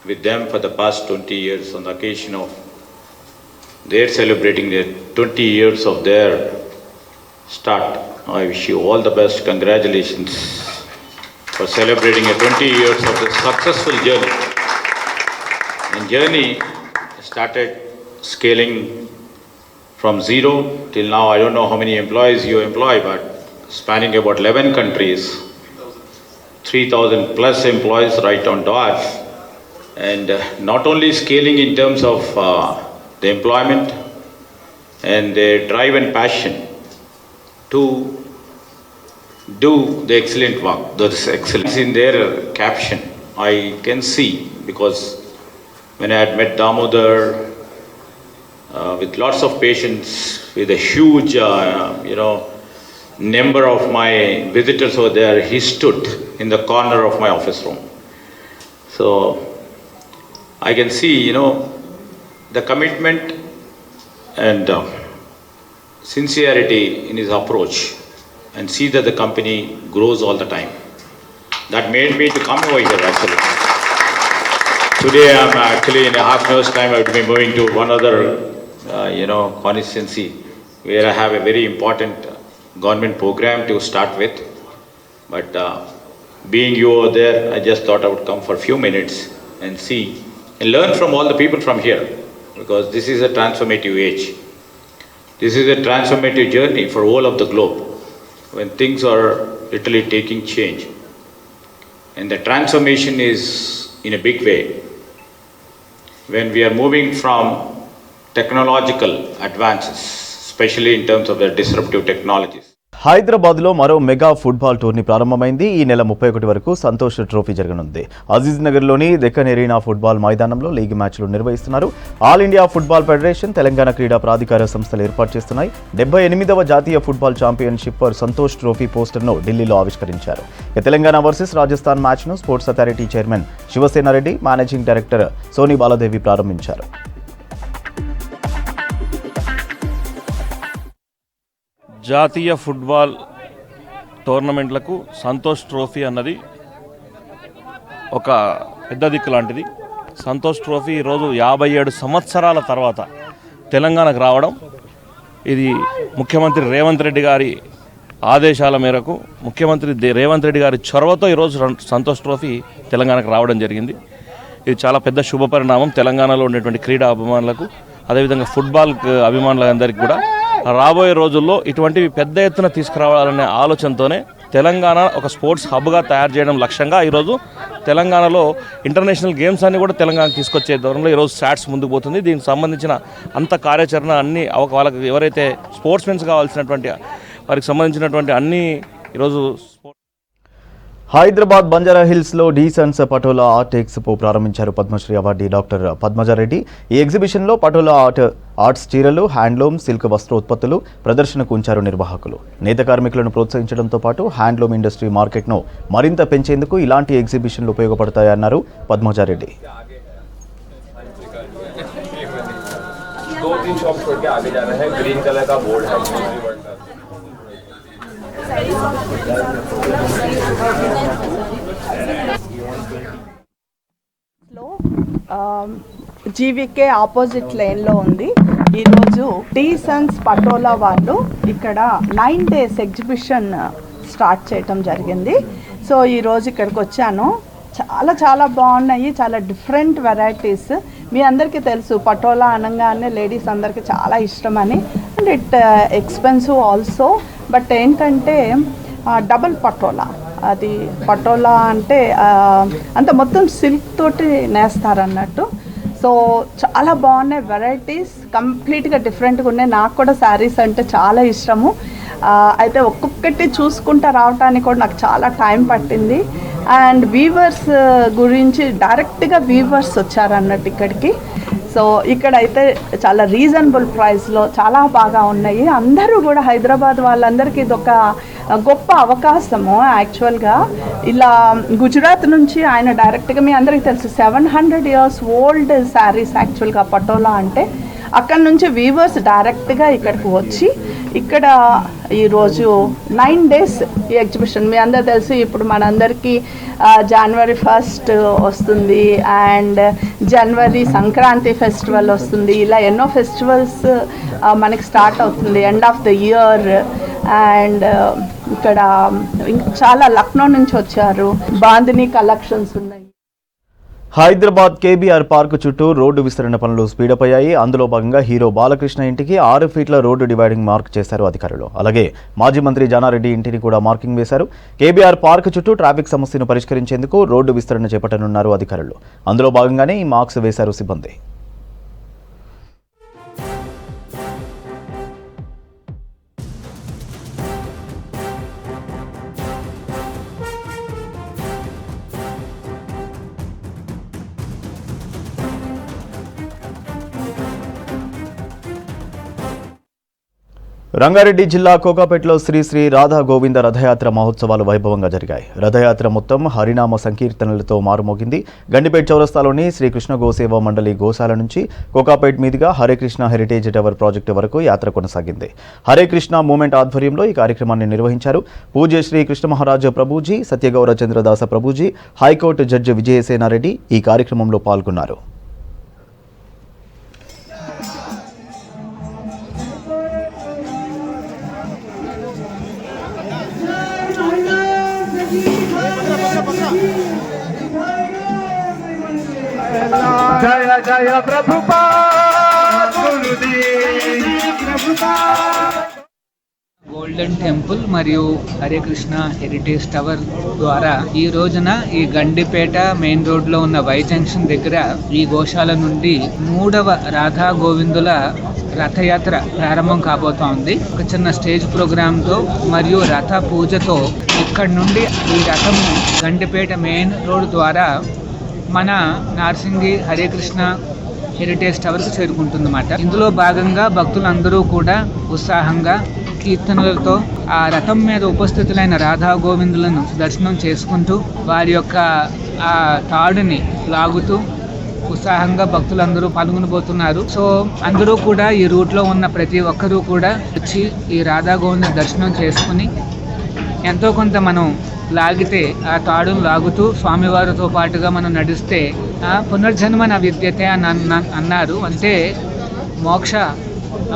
with them for the past 20 years on the occasion of their celebrating their 20 years of their start. I wish you all the best. Congratulations for celebrating a 20 years of the successful journey. And journey started scaling from zero till now. I don't know how many employees you employ, but spanning about 11 countries, 3,000 plus employees right on dot. And not only scaling in terms of the employment and their drive and passion to do the excellent work. There is excellence in their caption. I can see, because when I had met Damodar with lots of patience, with a huge number of my visitors over there, he stood in the corner of my office room. So I can see, the commitment and sincerity in his approach, and see that the company grows all the time. That made me to come over here actually. Today I'm actually in a half an hour's time I will be moving to one other constituency where I have a very important government program to start with. But being you over there, I just thought I would come for a few minutes and see and learn from all the people from here, because this is a transformative age. This is a transformative journey for all of the globe, when things are literally taking change. And the transformation is in a big way. When we are moving from technological advances, especially in terms of the disruptive technologies.
హైదరాబాద్లో మరో mega football tourney ప్రారంభమైంది. ఈ నెల 31 వరకు Santosh trophy జరగనుంది. అజీజ్ నగర్లోని Deccan arena football మైదానంలో league మ్యాచ్లు నిర్వహిస్తున్నారు. All India football federation, Telangana క్రీడా ప్రాధికార సంస్థలు ఏర్పాటు చేస్తున్నాయి. 78వ జాతీయ football championship for Santosh trophy పోస్టర్ను ఢిల్లీలో ఆవిష్కరించారు. తెలంగాణ వర్సెస్ రాజస్థాన్ మ్యాచ్ను sports authority chairman Shivasenareddy, managing director Soni Baladevi ప్రారంభించారు.
జాతీయ ఫుట్బాల్ టోర్నమెంట్లకు సంతోష్ ట్రోఫీ అన్నది ఒక పెద్ద దిక్కు లాంటిది. సంతోష్ ట్రోఫీ ఈరోజు 57 సంవత్సరాల తర్వాత తెలంగాణకు రావడం, ఇది ముఖ్యమంత్రి రేవంత్ రెడ్డి గారి ఆదేశాల మేరకు, ముఖ్యమంత్రి రేవంత్ రెడ్డి గారి చొరవతో ఈరోజు సంతోష్ ట్రోఫీ తెలంగాణకు రావడం జరిగింది. ఇది చాలా పెద్ద శుభపరిణామం తెలంగాణలో ఉండేటువంటి క్రీడా అభిమానులకు, అదేవిధంగా ఫుట్బాల్ అభిమానులందరికీ కూడా. రాబోయే రోజుల్లో ఇటువంటివి పెద్ద ఎత్తున తీసుకురావాలనే ఆలోచనతోనే తెలంగాణ ఒక స్పోర్ట్స్ హబ్గా తయారు చేయడం లక్ష్యంగా ఈరోజు తెలంగాణలో ఇంటర్నేషనల్ గేమ్స్ అన్ని కూడా తెలంగాణకు తీసుకొచ్చే దూరంలో ఈరోజు SATS ముందుకు పోతుంది. దీనికి సంబంధించిన అంత కార్యాచరణ అన్ని వాళ్ళకి ఎవరైతే స్పోర్ట్స్ మెన్స్ కావాల్సినటువంటి వారికి సంబంధించినటువంటి అన్ని ఈరోజు
హైదరాబాద్ బంజారా హిల్స్లో D Sons Patola art expo ప్రారంభించారు పద్మశ్రీ అవార్డీ డాక్టర్ పద్మజారెడ్డి. ఈ ఎగ్జిబిషన్లో పటోలా ఆర్ట్స్ చీరలు, హ్యాండ్లూమ్, సిల్క్ వస్త్రోత్పత్తులు ప్రదర్శనకు ఉంచారు నిర్వాహకులు. నేత కార్మికులను ప్రోత్సహించడంతో పాటు హ్యాండ్లూమ్ ఇండస్ట్రీ మార్కెట్ను మరింత పెంచేందుకు ఇలాంటి ఎగ్జిబిషన్లు ఉపయోగపడతాయన్నారు పద్మజారెడ్డి.
జీవీకే ఆపోజిట్ లేన్లో ఉంది. ఈరోజు డి సన్స్ పటోలా వాళ్ళు ఇక్కడ 9 days ఎగ్జిబిషన్ స్టార్ట్ చేయటం జరిగింది. సో ఈరోజు ఇక్కడికి వచ్చాను. చాలా బాగున్నాయి, చాలా డిఫరెంట్ వెరైటీస్. మీ అందరికీ తెలుసు పటోలా అనగానే లేడీస్ అందరికీ చాలా ఇష్టమని, and it expensive also. But ఏంటంటే డబుల్ పటోలా, అది పటోలా అంటే అంత మొత్తం సిల్క్ తోటి నేస్తారన్నట్టు. సో చాలా బాగున్నాయి వెరైటీస్, కంప్లీట్గా డిఫరెంట్గా ఉన్నాయి. నాకు కూడా శారీస్ అంటే చాలా ఇష్టము. అయితే ఒక్కొక్కటి చూసుకుంటూ రావడానికి కూడా నాకు చాలా టైం పట్టింది. అండ్ వీవర్స్ గురించి డైరెక్ట్గా వీవర్స్ వచ్చారన్నట్టు ఇక్కడికి. సో ఇక్కడైతే చాలా రీజనబుల్ ప్రైస్లో చాలా బాగా ఉన్నాయి. అందరూ కూడా హైదరాబాద్ వాళ్ళందరికీ ఇది ఒక గొప్ప అవకాశము. యాక్చువల్గా ఇలా గుజరాత్ నుంచి ఆయన డైరెక్ట్గా మీ అందరికీ తెలుసు 700 years ఓల్డ్ శారీస్ యాక్చువల్గా పటోలా అంటే. అక్కడ నుంచి వీవర్స్ డైరెక్ట్గా ఇక్కడికి వచ్చి ఇక్కడ ఈరోజు 9 days ఈ ఎగ్జిబిషన్. మీ అందరు తెలుసు ఇప్పుడు మనందరికీ January 1st వస్తుంది అండ్ జనవరి సంక్రాంతి ఫెస్టివల్ వస్తుంది. ఇలా ఎన్నో ఫెస్టివల్స్ మనకి స్టార్ట్ అవుతుంది end of the year. And ఇక్కడ చాలా లక్నో నుంచి వచ్చారు. బాందిని కలెక్షన్స్ ఉన్నాయి.
హైదరాబాద్ కేబీఆర్ పార్కు చుట్టూ రోడ్డు విస్తరణ పనులు స్పీడప్ అయ్యాయి. అందులో భాగంగా హీరో బాలకృష్ణ ఇంటికి 6 ఫీట్ల రోడ్డు డివైడింగ్ మార్క్ చేశారు అధికారులు. అలాగే మాజీ మంత్రి జానారెడ్డి ఇంటిని కూడా మార్కింగ్ వేశారు. కేబీఆర్ పార్కు చుట్టూ ట్రాఫిక్ సమస్యను పరిష్కరించేందుకు రోడ్డు విస్తరణ చేపట్టనున్నారు అధికారులు. అందులో భాగంగానే ఈ మార్క్స్ వేశారు సిబ్బంది. రంగారెడ్డి జిల్లా కోకాపేటలో శ్రీ శ్రీ రాధా గోవింద రథయాత్ర మహోత్సవాలు వైభవంగా జరిగాయి. రథయాత్ర మొత్తం హరినామ సంకీర్తనలతో మారుమోగింది. గండిపేట చౌరస్తాలోని శ్రీకృష్ణ గోసేవ మండలి గోశాల నుంచి కోకాపేట్ మీదుగా Hare Krishna heritage tower project వరకు యాత్ర కొనసాగింది. హరే కృష్ణ మూవ్మెంట్ ఆధ్వర్యంలో ఈ కార్యక్రమాన్ని నిర్వహించారు. పూజ్య శ్రీ కృష్ణ మహారాజ ప్రభుజీ, సత్యగౌర చంద్రదాస ప్రభుజీ, హైకోర్టు జడ్జి విజయసేనారెడ్డి ఈ కార్యక్రమంలో పాల్గొన్నారు.
జయ జయ ప్రభుపాద గోల్డెన్ టెంపుల్ మరియు హరే కృష్ణ హెరిటేజ్ టవర్ ద్వారా ఈ రోజున ఈ గండిపేట మెయిన్ రోడ్ లో ఉన్న వై జంక్షన్ దగ్గర ఈ గోశాల నుండి 3వ రాధా గోవిందుల రథయాత్ర ప్రారంభం కాబోతోంది. ఒక చిన్న స్టేజ్ ప్రోగ్రామ్ తో మరియు రథ పూజతో ఇక్కడ నుండి ఈ రథము గండిపేట మెయిన్ రోడ్ ద్వారా మన నార్సింగి హరే కృష్ణ హెరిటేజ్ టవర్కు చేరుకుంటుందన్నమాట. ఇందులో భాగంగా భక్తులందరూ కూడా ఉత్సాహంగా కీర్తనలతో ఆ రథం మీద ఉపస్థితులైన రాధా గోవిందులను దర్శనం చేసుకుంటూ వారి యొక్క ఆ తాడుని లాగుతూ ఉత్సాహంగా భక్తులందరూ పాల్గొనబోతున్నారు. సో అందరూ కూడా ఈ రూట్లో ఉన్న ప్రతి ఒక్కరూ కూడా వచ్చి ఈ రాధా గోవింద దర్శనం చేసుకుని ఎంతో కొంత మనం లాగితే ఆ తాడును లాగుతూ స్వామివారితో పాటుగా మనం నడిస్తే ఆ పునర్జన్మ నా విద్యతే అని అన్నారు. అంటే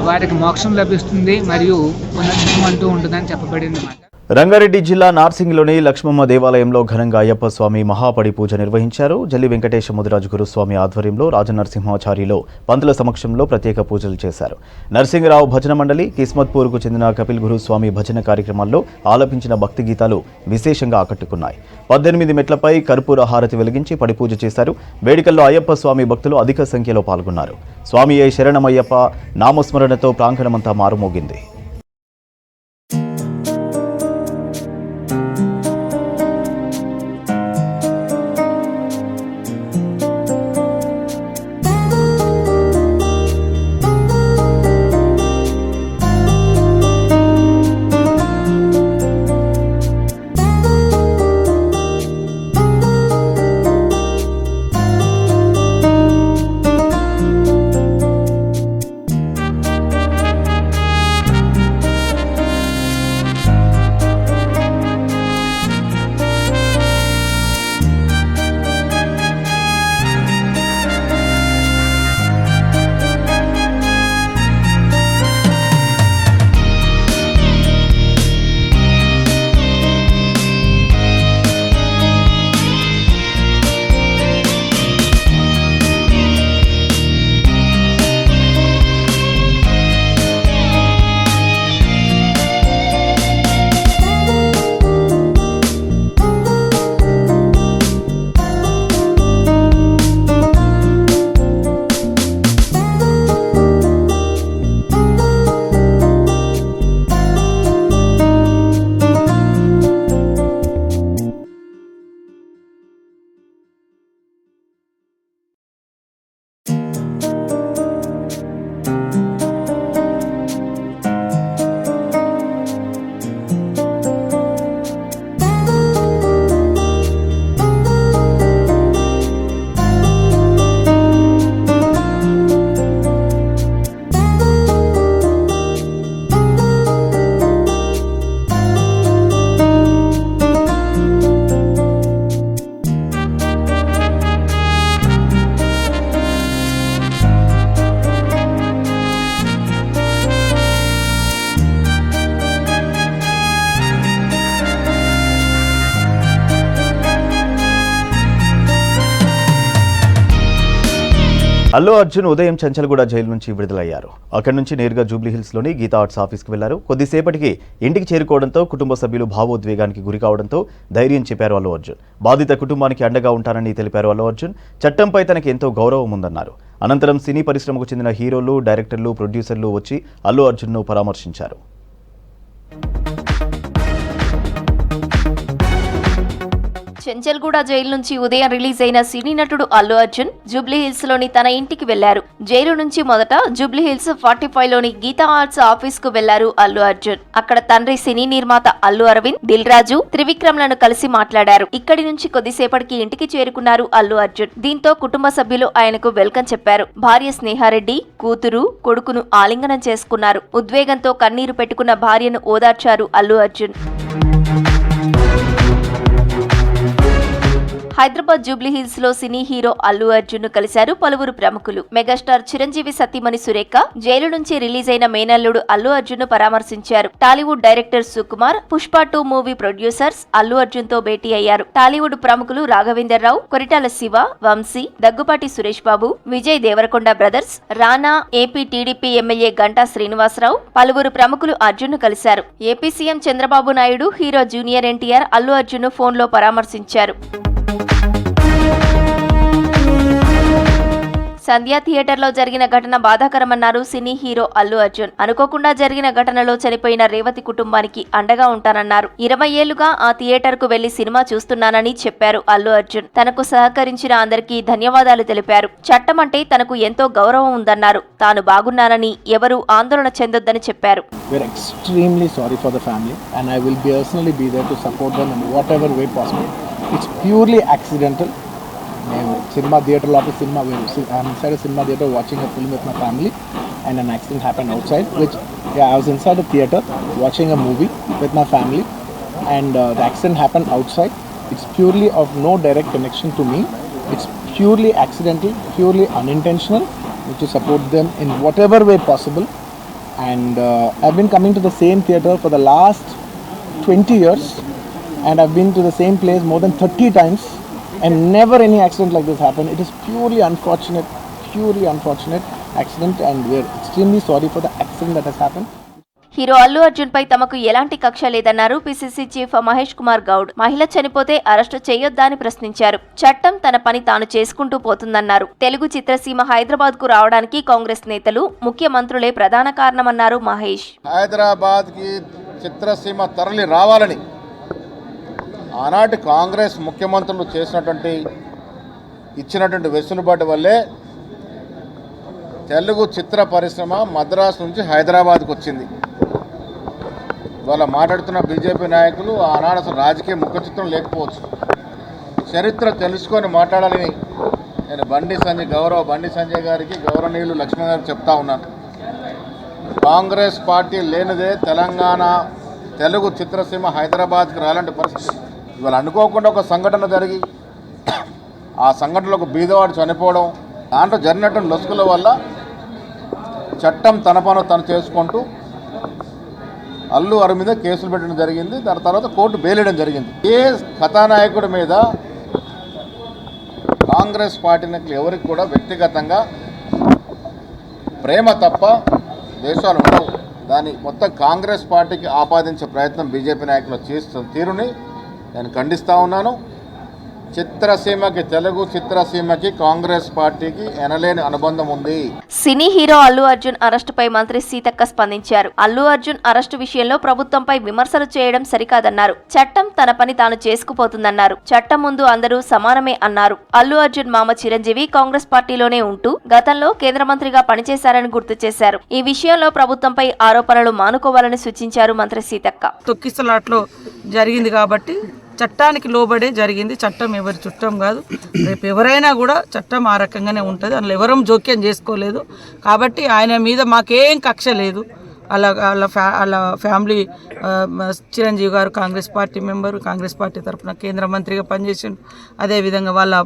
వారికి మోక్షం లభిస్తుంది మరియు పునర్జన్మ అంటూ ఉంటుందని చెప్పబడింది అన్నమాట.
రంగారెడ్డి జిల్లా నార్సింగిలోని లక్ష్మమ్మ దేవాలయంలో ఘనంగా అయ్యప్ప స్వామి మహాపడి పూజ నిర్వహించారు. జల్లి వెంకటేశ ముదిరాజు గురుస్వామి ఆధ్వర్యంలో రాజనరసింహాచార్యులో పంతుల సమక్షంలో ప్రత్యేక పూజలు చేశారు. నరసింగరావు భజన మండలి, కిస్మత్పూర్కు చెందిన కపిల్ గురుస్వామి భజన కార్యక్రమాల్లో ఆలపించిన భక్తి గీతాలు విశేషంగా ఆకట్టుకున్నాయి. 18 మెట్లపై కర్పూర హారతి వెలిగించి పడి పూజ చేశారు. వేడుకల్లో అయ్యప్ప స్వామి భక్తులు అధిక సంఖ్యలో పాల్గొన్నారు. స్వామియే శరణమయ్యప్ప నామస్మరణతో ప్రాంగణమంతా మారుమోగింది. అల్లు అర్జున్ ఉదయం చంచల్గూడ జైలు నుంచి విడుదలయ్యారు. అక్కడి నుంచి నేరుగా జూబ్లీహిల్స్లోని గీతా ఆర్ట్స్ ఆఫీస్కి వెళ్లారు. కొద్దిసేపటికి ఇంటికి చేరుకోవడంతో కుటుంబ సభ్యులు భావోద్వేగానికి గురి కావడంతో ధైర్యం చెప్పారు అల్లు అర్జున్. బాధిత కుటుంబానికి అండగా ఉంటానని తెలిపారు అల్లు అర్జున్. చట్టంపై తనకి ఎంతో గౌరవం ఉందన్నారు. అనంతరం సినీ పరిశ్రమకు చెందిన హీరోలు, డైరెక్టర్లు, ప్రొడ్యూసర్లు వచ్చి అల్లు అర్జున్ను పరామర్శించారు.
చెంచల్గూడ జైలు నుంచి ఉదయం రిలీజ్ అయిన సినీ నటుడు అల్లు అర్జున్ జూబ్లీహిల్స్ లోని తన ఇంటికి వెళ్లారు. జైలు నుంచి మొదట జూబ్లీహిల్స్ 45 లోని గీతా ఆర్ట్స్ ఆఫీస్ కు వెళ్లారు అల్లు అర్జున్. అక్కడ తండ్రి సినీ నిర్మాత అల్లు అరవింద్, దిల్ రాజు, త్రివిక్రమ్లను కలిసి మాట్లాడారు. ఇక్కడి నుంచి కొద్దిసేపటికి ఇంటికి చేరుకున్నారు అల్లు అర్జున్. దీంతో కుటుంబ సభ్యులు ఆయనకు వెల్కమ్ చెప్పారు. భార్య స్నేహారెడ్డి, కూతురు, కొడుకును ఆలింగనం చేసుకున్నారు. ఉద్వేగంతో కన్నీరు పెట్టుకున్న భార్యను ఓదార్చారు అల్లు అర్జున్. హైదరాబాద్ జూబ్లీహిల్స్ లో సినీ హీరో అల్లు అర్జున్ ను కలిశారు పలువురు ప్రముఖులు. మెగాస్టార్ చిరంజీవి సతీమణి సురేఖ జైలు నుంచి రిలీజ్ అయిన మేనల్లుడు అల్లు అర్జున్ ను పరామర్శించారు. Tollywood director Sukumar, Pushpa 2 movie producers Allu Arjun తో భేటీ అయ్యారు. టాలీవుడ్ ప్రముఖులు Raghavender Rao, Koratala Siva, Vamsi, Daggubati Suresh Babu, Vijay Deverakonda brothers, Rana, AP TDP MLA Ganta Srinivasarao, పలువురు ప్రముఖులు అర్జున్ ను కలిశారు. AP CM Chandrababu Naidu, hero junior NTR Allu Arjun ను ఫోన్ లో పరామర్శించారు. సంధ్యా థియేటర్లో జరిగిన ఘటన బాధాకరమన్నారు సినీ హీరో అల్లు అర్జున్. అనుకోకుండా జరిగిన ఘటనలో చనిపోయిన రేవతి కుటుంబానికి అండగా ఉంటానన్నారు. 20 ఏళ్లుగా ఆ థియేటర్ కు వెళ్లి సినిమా చూస్తున్నానని చెప్పారు అల్లు అర్జున్. తనకు సహకరించిన అందరికీ ధన్యవాదాలు తెలిపారు. చట్టం అంటే తనకు ఎంతో గౌరవం ఉందన్నారు. తాను బాగున్నానని ఎవరూ ఆందోళన చెందొద్దని చెప్పారు.
నేను సినిమా థియేటర్లో cinema I'm inside a cinema theater watching a film with my family and an accident happened outside I was inside a theater watching a movie with my family and the accident happened outside. It's purely of no direct connection to me. It's purely accidental, purely unintentional. To support them in whatever way possible and I've been coming to the same theater for the last 20 years and I've been to the same place more than 30 times and never any accident like this happened. It is purely unfortunate accident and we're extremely sorry for the accident that has happened.
Hero Allu Arjun పై తమకు ఎలాంటి కక్ష లేదన్నారు PCC chief Mahesh Kumar Goud. మహిళ చనిపోతే arrest చేయొద్దా అని ప్రశ్నించారు. చట్టం తన పని తాను చేసుకుంటూ పోతుందన్నారు. తెలుగు చిత్రసీమ హైదరాబాద్ కు రావడానికి కాంగ్రెస్ నేతలు, ముఖ్యమంత్రులే ప్రధాన కారణమన్నారు మహేష్.
హైదరాబాద్ కి చిత్రసీమ తరలి రావాలని ఆనాటి కాంగ్రెస్ ముఖ్యమంత్రులు ఇచ్చినటువంటి వెసులుబాటు వల్లే తెలుగు చిత్ర పరిశ్రమ మద్రాసు నుంచి హైదరాబాద్కు వచ్చింది. ఇవాళ మాట్లాడుతున్న బీజేపీ నాయకులు ఆనాడు అసలు రాజకీయ ముఖ చిత్రం లేకపోవచ్చు. చరిత్ర తెలుసుకొని మాట్లాడాలని నేను బండి సంజయ్ గారికి, గౌరవనీయులు లక్ష్మణ్ గారికి చెప్తా ఉన్నాను. కాంగ్రెస్ పార్టీ లేనిదే తెలంగాణ తెలుగు చిత్రసీమ హైదరాబాద్కి రాలంటి పరిస్థితి. ఇవాళ అనుకోకుండా ఒక సంఘటన జరిగి ఆ సంఘటనలో ఒక బీదవాడు చనిపోవడం, దాంట్లో జరిగినటువంటి లొసుకుల వల్ల చట్టం తన పను తను చేసుకుంటూ అల్లు అరవింద్ మీద కేసులు పెట్టడం జరిగింది. దాని తర్వాత కోర్టు బెయిల్ జరిగింది. ఏ కథానాయకుడి మీద కాంగ్రెస్ పార్టీ నాయకులు ఎవరికి కూడా వ్యక్తిగతంగా ప్రేమ తప్ప దేశాలు ఉండవు. దాన్ని మొత్తం కాంగ్రెస్ పార్టీకి ఆపాదించే ప్రయత్నం బీజేపీ నాయకులు చేస్తున్న తీరుని నేను ఖండిస్తూ ఉన్నాను. చిత్రసీమకి, తెలుగు చిత్రసీమకి కాంగ్రెస్ పార్టీకి ఎనలేని అనుబంధం ఉంది.
సినీ హీరో అల్లు అర్జున్ అరెస్టుపై మంత్రి సీతక్క స్పందించారు. అల్లు అర్జున్ అరెస్టు విషయంలో ప్రభుత్వంపై విమర్శలు చేయడం సరికాదన్నారు. చట్టం తన పని తాను చేసుకుపోతుందన్నారు. చట్టం ముందు అందరూ సమానమే అన్నారు. అల్లు అర్జున్ మామ చిరంజీవి కాంగ్రెస్ పార్టీలోనే ఉంటూ గతంలో కేంద్ర మంత్రిగా పనిచేశారని గుర్తు చేశారు. ఈ విషయంలో ప్రభుత్వంపై ఆరోపణలు మానుకోవాలని సూచించారు మంత్రి సీతక్క.
తొక్కిసలాట్లో జరిగింది కాబట్టి చట్టానికి లోబడే జరిగింది. చట్టం ఎవరి చుట్టం కాదు. రేపు ఎవరైనా కూడా చట్టం ఆ రకంగానే ఉంటుంది. అందులో ఎవరం జోక్యం చేసుకోలేదు. కాబట్టి ఆయన మీద మాకేం కక్ష లేదు. అలా ఫ్యామిలీ చిరంజీవి గారు Congress party member, Congress party తరఫున కేంద్ర మంత్రిగా పనిచేసిండు. అదేవిధంగా వాళ్ళ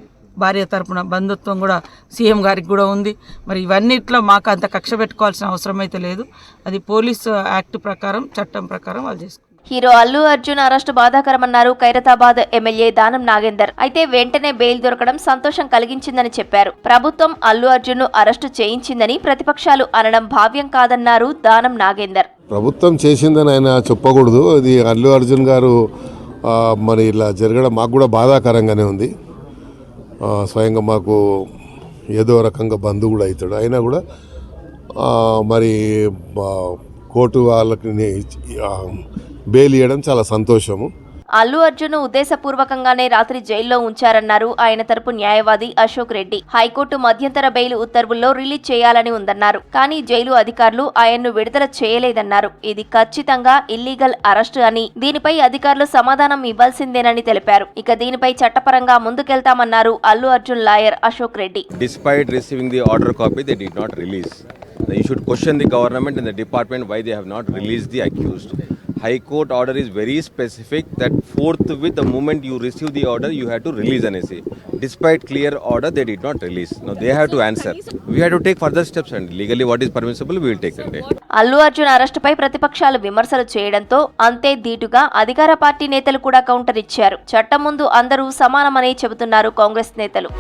భార్య తరఫున బంధుత్వం కూడా సీఎం గారికి కూడా ఉంది. మరి ఇవన్నిట్లో మాకు అంత కక్ష పెట్టుకోవాల్సిన అవసరం అయితే లేదు. అది పోలీసు యాక్ట్ ప్రకారం, చట్టం ప్రకారం వాళ్ళు చేసుకుంటారు.
హీరో అల్లు అర్జున్ అరెస్టు బాధాకరమన్నారు ఖైరతాబాద్ ఎమ్మెల్యే దానం నాగేందర్. అయితే వెంటనే బెయిల్ దొరకడం సంతోషం కలిగించిందని చెప్పారు. ప్రభుత్వం అల్లు అర్జున్ ను అరెస్టు చేయించిందని ప్రతిపక్షాలు అనడం భావ్యం కాదన్నారు దానం నాగేందర్.
ప్రభుత్వం చేసిందని ఆయన చెప్పకూడదు. ఇది అల్లు అర్జున్ గారు మరి ఇలా జరగడం మాకు కూడా బాధాకరంగానే ఉంది. స్వయంగా మాకు ఏదో రకంగా బంధువు కూడా అవుతాడు. అయినా కూడా మరి కోర్టు వాళ్ళకి బెయిల్ ఇవ్వడం చాలా సంతోషము.
అల్లు అర్జున్ ఉద్దేశపూర్వకంగానే రాత్రి జైల్లో ఉంచారన్నారు ఆయన తరపు న్యాయవాది అశోక్ రెడ్డి. హైకోర్టు మధ్యంతర బెయిల్ ఉత్తర్వుల్లో రిలీజ్ చేయాలని ఉందన్నారు. కానీ జైలు అధికారులు ఆయన్ను విడుదల చేయలేదన్నారు. ఇది ఖచ్చితంగా ఇల్లీగల్ అరెస్టు అని, దీనిపై అధికారులు సమాధానం ఇవ్వాల్సిందేనని తెలిపారు. ఇక దీనిపై చట్టపరంగా ముందుకెళ్తామన్నారు Allu Arjun lawyer Ashok Reddy.
Despite receiving the order copy, they did not release. You should question the government and the department why they have not released the accused. High Court order is very specific that forthwith the moment you receive the order, you have to release an essay. Despite clear order, they did not release. Now they have to answer. We have to take further steps and legally what is permissible, we will take that day.
Allu Arjun అరెస్టుపై ప్రతిపక్షాలు విమర్శలు చేయడంతో అంతే ధీటుగా అధికార party నేతలు కూడా counter ఇచ్చారు. చట్టం ముందు అందరూ సమానమని చెబుతున్నారు కాంగ్రెస్ నేతలు.